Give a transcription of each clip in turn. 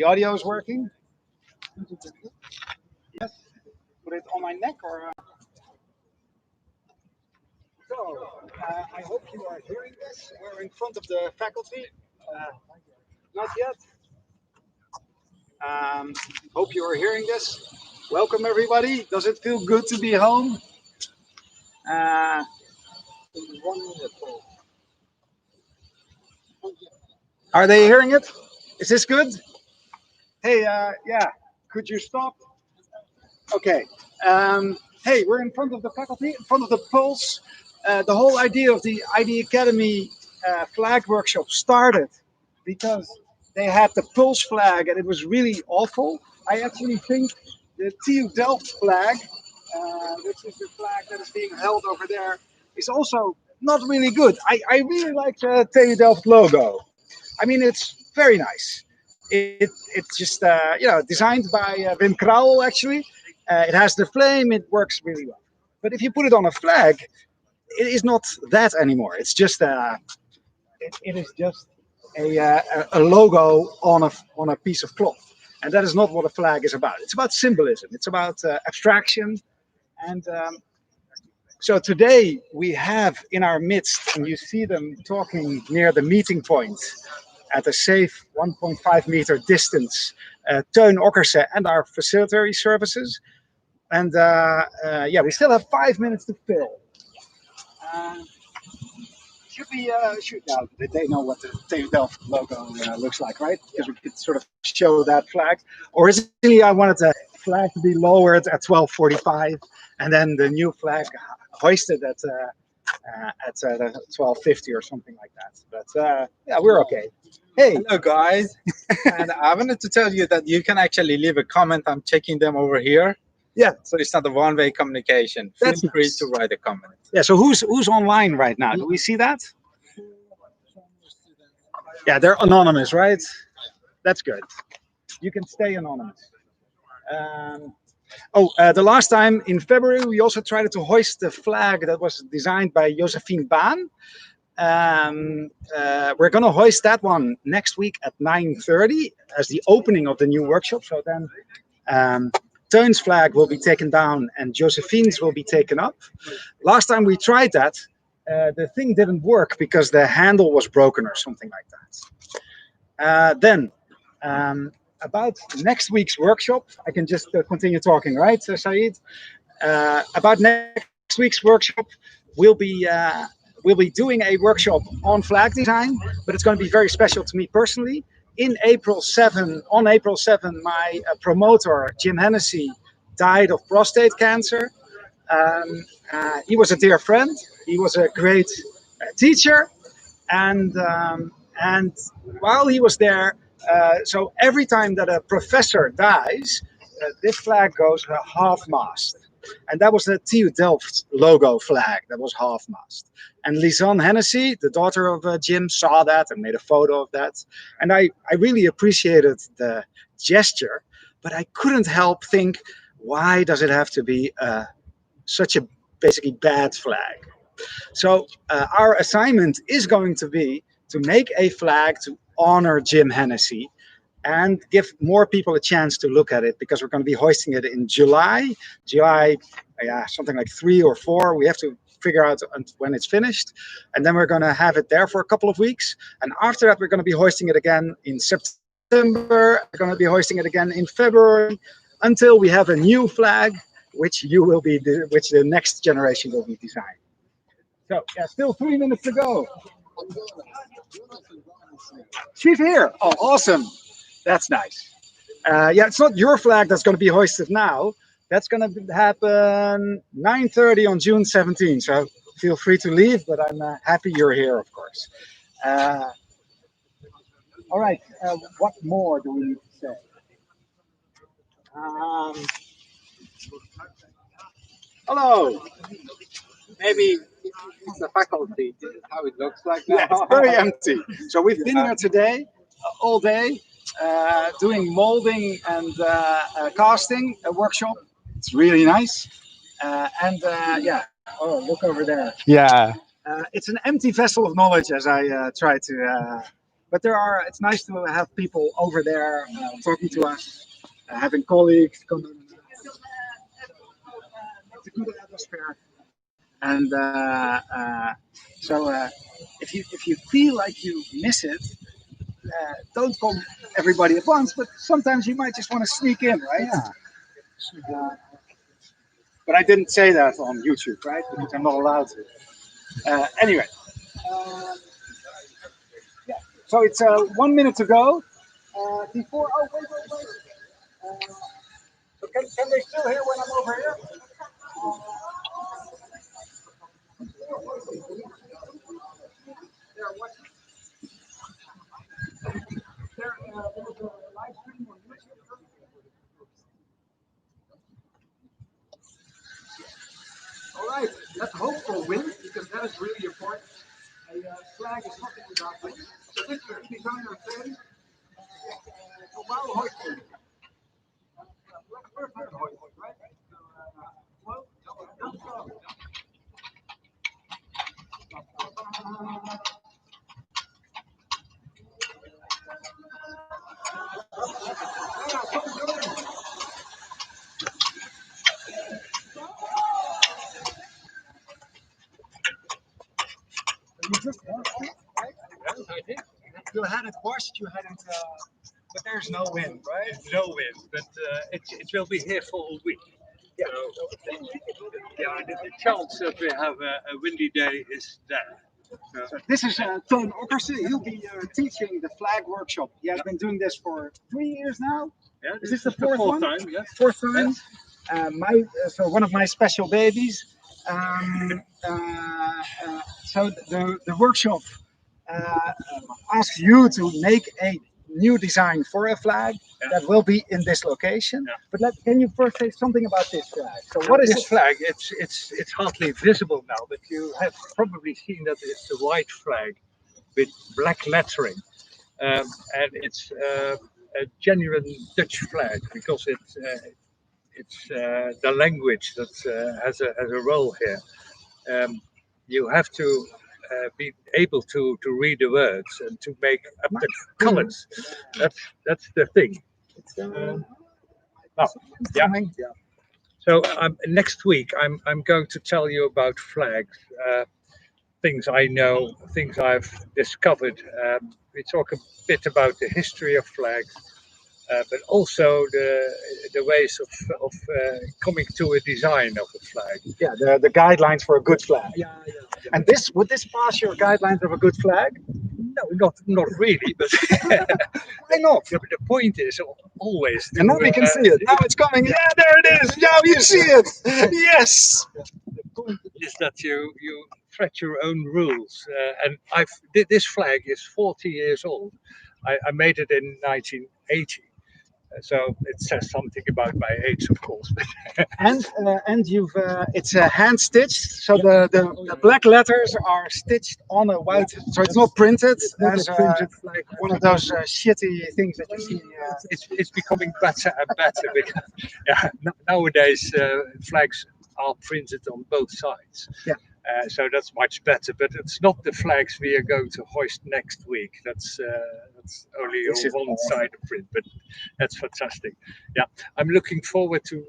The audio is working. Yes. Put it on my neck or. I hope you are hearing this. We're in front of the faculty. Not yet. Hope you are hearing this. Welcome everybody. Does it feel good to be home? Are they hearing it? Is this good? Hey, yeah. Could you stop? Okay. Hey, we're in front of the faculty, in front of the Pulse. The whole idea of the IDE Academy flag workshop started because they had the Pulse flag and it was really awful. I actually think the TU Delft flag, which is the flag that is being held over there, is also not really good. I really like the TU Delft logo. I mean, it's very nice. It's just designed by Wim Krauwel actually. It has the flame. It works really well. But if you put it on a flag, it is not that anymore. It's just it is just a logo on a piece of cloth, and that is not what a flag is about. It's about symbolism. It's about abstraction, and so today we have in our midst, and you see them talking near the meeting point at a safe 1.5 meter distance, Teun Okkerse and our facilitatory services. And yeah, we still have 5 minutes to fill. Should we shoot now? They know what the TU Delft logo looks like, right? Because we could sort of show that flag. Originally, I wanted the flag to be lowered at 12:45, and then the new flag hoisted at 12:50 or something like that. But yeah, we're okay. Hey, hello guys, and I wanted to tell you that you can actually leave a comment. I'm checking them over here. Yeah, so it's not a one-way communication. Feel that's free nice to write a comment. Yeah, so who's online right now? Do we see that? Yeah, they're anonymous, right? That's good. You can stay anonymous. The last time in February, we also tried to hoist the flag that was designed by Josephine Baan. We're going to hoist that one next week at 9:30 as the opening of the new workshop. So then Teun's flag will be taken down and Josephine's will be taken up. Last time we tried that, the thing didn't work because the handle was broken or something like that. Then, about next week's workshop, I can just continue talking, right, Saeed? About next week's workshop, we'll be doing a workshop on flag design, but it's going to be very special to me personally. On April 7, my promoter, Jim Hennessy, died of prostate cancer. He was a dear friend. He was a great teacher, and while he was there, so every time that a professor dies, this flag goes half-mast. And that was the TU Delft logo flag that was half-mast. And Lisanne Hennessy, the daughter of Jim, saw that and made a photo of that. And I really appreciated the gesture, but I couldn't help think, why does it have to be such a basically bad flag? So our assignment is going to be to make a flag to honor Jim Hennessy and give more people a chance to look at it, because we're going to be hoisting it in July, something like 3 or 4. We have to figure out when it's finished, and then we're going to have it there for a couple of weeks. And after that, we're going to be hoisting it again in September. We're going to be hoisting it again in February, until we have a new flag, which the next generation will be designing. So yeah, still 3 minutes to go. She's here. Oh, awesome. That's nice. Yeah, it's not your flag that's going to be hoisted now. That's going to happen 9:30 on June 17. So feel free to leave, but I'm happy you're here, of course. All right. What more do we need to say? Hello. Maybe it's the faculty. This is how it looks like now. Yeah, it's very empty. So we've been here today, all day, doing molding and casting, a workshop. It's really nice. Yeah, oh, look over there. Yeah. It's an empty vessel of knowledge, as I try to but it's nice to have people over there talking to us, having colleagues. It's a good atmosphere, and so if you feel like you miss it, don't come everybody at once, but sometimes you might just want to sneak in, right? Yeah. But I didn't say that on YouTube, right? Because I'm not allowed to. Anyway, yeah. So it's 1 minute to go. Before, oh wait. So can they still hear when I'm over here? They're watching. There's a live stream on YouTube. All right, let's hope for wind, because that is really important. A flag is nothing without wind. So this is designer thing. So wow, hoisting. First hoisting, right? Well, let's go. You just washed it, right? Yes, I did. You had it washed, but there's no wind, right? No wind, but it will be here for a week. Yeah. So, yeah, the chance that we have a windy day is there. So this is Toon Okkersen. He'll be teaching the flag workshop. He has been doing this for 3 years now. Yeah, Is this the fourth one? time? Yeah. Fourth time. So one of my special babies. So the workshop asks you to make a new design for a flag that will be in this location. Yeah. But can you first say something about this flag? So what is this flag? It's hardly visible now, but you have probably seen that it's a white flag with black lettering, and it's a genuine Dutch flag because it's the language that has a role here. You have to be able to read the words and to make up the colors. That's the thing. Yeah. So next week I'm going to tell you about flags, things I know, things I've discovered. We talk a bit about the history of flags, but also the ways of coming to a design of a flag. Yeah, the guidelines for a good flag. Yeah. And would this pass your guidelines of a good flag? No, not really, but why not? Yeah, but the point is always. And now we can see it. Now it's coming. Yeah, there it is. Now you see it. Yes. The point is that you thread your own rules, and this flag is 40 years old. I made it in 1980. So it says something about my age, of course. and you've it's hand stitched, so the black letters are stitched on a white, so it's not printed as like one of those shitty things that you see. It's becoming better and better because nowadays flags are printed on both sides. Yeah. So that's much better, but it's not the flags we are going to hoist next week. That's only on one side of print, but that's fantastic. Yeah, I'm looking forward to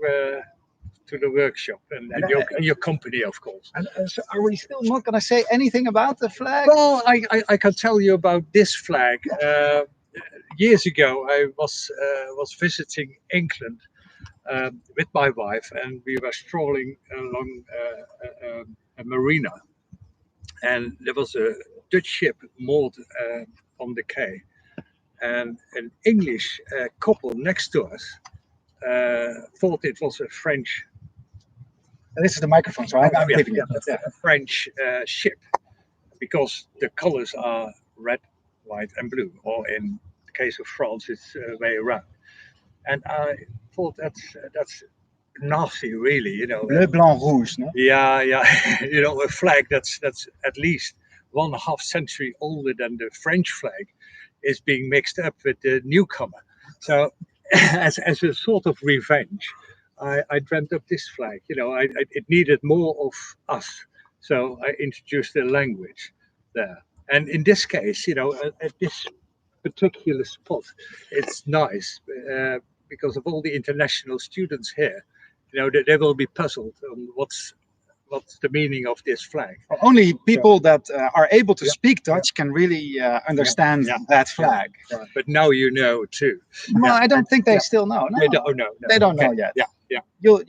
the workshop and your company, of course. And so are we still not going to say anything about the flag? Well, I can tell you about this flag. Years ago, I was visiting England with my wife, and we were strolling along a marina, and there was a Dutch ship moored on the quay, and an English couple next to us thought it was a French. And this is the microphone, so I'm giving it. A French ship, because the colors are red, white, and blue, or in the case of France, it's way around. And I thought that's nasty, really, you know. Bleu, blanc, rouge, no? Yeah, you know, a flag that's at least 1.5 century older than the French flag is being mixed up with the newcomer. So, as a sort of revenge, I dreamt up this flag. You know, it needed more of us, so I introduced the language there. And in this case, you know, this particular spot, it's nice because of all the international students here. You know, they will be puzzled on what's the meaning of this flag. Only people that are able to speak Dutch can really understand that flag. Right. But now you know too. Well, I don't think they still know. No, They don't know. they don't know yet. Yeah. You'll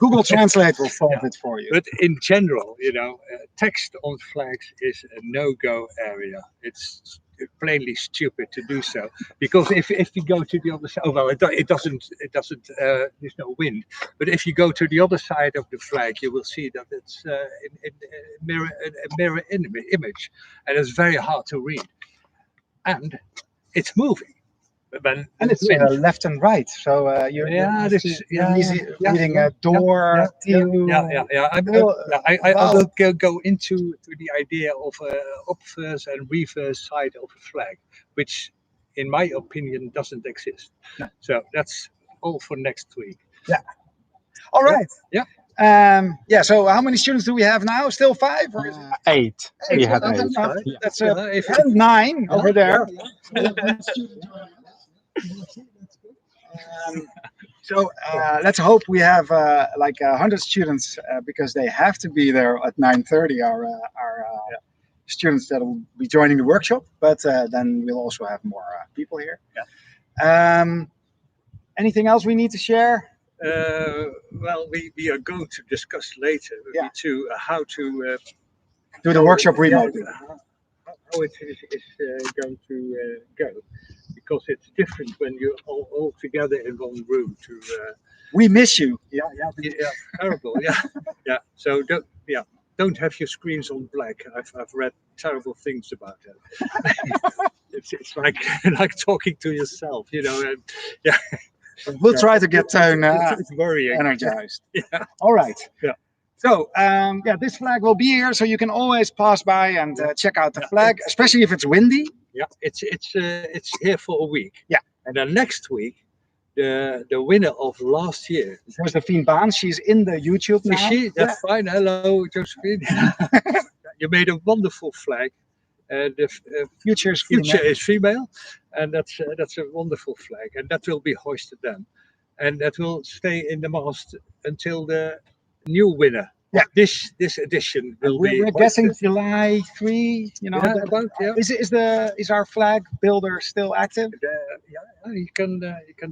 Google Translate will solve it for you. But in general, you know, text on flags is a no-go area. It's plainly stupid to do so, because if you go to the other side, oh well, it doesn't there's no wind, but if you go to the other side of the flag, you will see that it's in a mirror image, and it's very hard to read, and it's moving. And it's left and right, so you're reading a door. I will go into the idea of obverse and reverse side of a flag, which, in my opinion, doesn't exist. No. So that's all for next week. Yeah. All right. Yeah. So how many students do we have now? Still 5? Or is it 8. We had That's 8. enough. Yeah. That's if and 9 over there. So let's hope we have like 100 students because they have to be there at 9:30. Our students that will be joining the workshop, but then we'll also have more people here. Yeah. Anything else we need to share? Well, we are going to discuss later how to Do the workshop remotely. How it is going to go, because it's different when you're all together in one room. We miss you. Yeah, terrible. Yeah. So don't have your screens on black. I've read terrible things about that. it's like talking to yourself, you know. And, We'll try to get Teun it's worrying. energized. Yeah. All right. Yeah. So this flag will be here, so you can always pass by and check out the flag, especially if it's windy. Yeah, it's here for a week. Yeah. And then next week, the winner of last year, Josephine Baan, she's in the YouTube now. is she? That's fine. Hello, Josephine. You made a wonderful flag. The Future is female, and that's a wonderful flag, and that will be hoisted then, and that will stay in the mast until the new winner. Yeah. This edition will be. We're guessing July 3. You know, is our flag builder still active? You can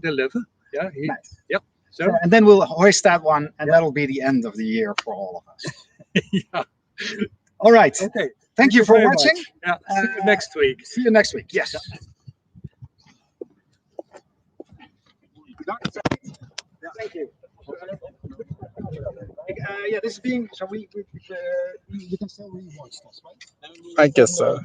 deliver. Yeah. Nice. Yep. So and then we'll hoist that one, and that'll be the end of the year for all of us. yeah. All right. Okay. Thank you for very watching. much. Yeah. See you next week. See you next week. Yes. Thank you. This is being so we can still rewatch this, right? I guess so.